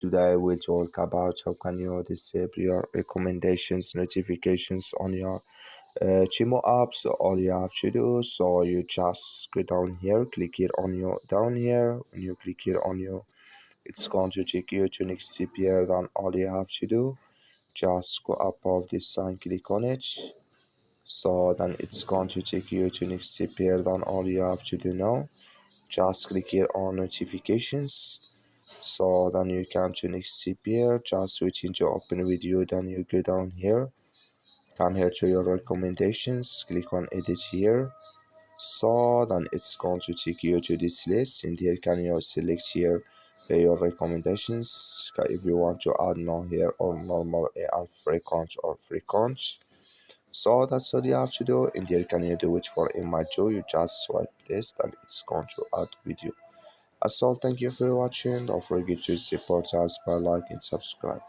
Today we'll talk about how can you disable your recommendations notifications on your Temu app. So all you have to do, so you just go down here, click here on your down here. When you click here on your, it's going to take you to next CPR. Then all you have to do, just go above this sign, click on it. So then it's going to take you to next CPR. Then all you have to do now, just click here on notifications. So then you come to next CPR, just switch into open video. Then you go down here, come here to your recommendations, click on edit here. So then it's going to take you to this list, and here can you select here your recommendations if you want to add no here or normal and frequent or frequent. So that's all you have to do. And here can you do it for image 2, you just swipe this and it's going to add video. That's all. Thank you for watching. Don't forget to support us by like and subscribe.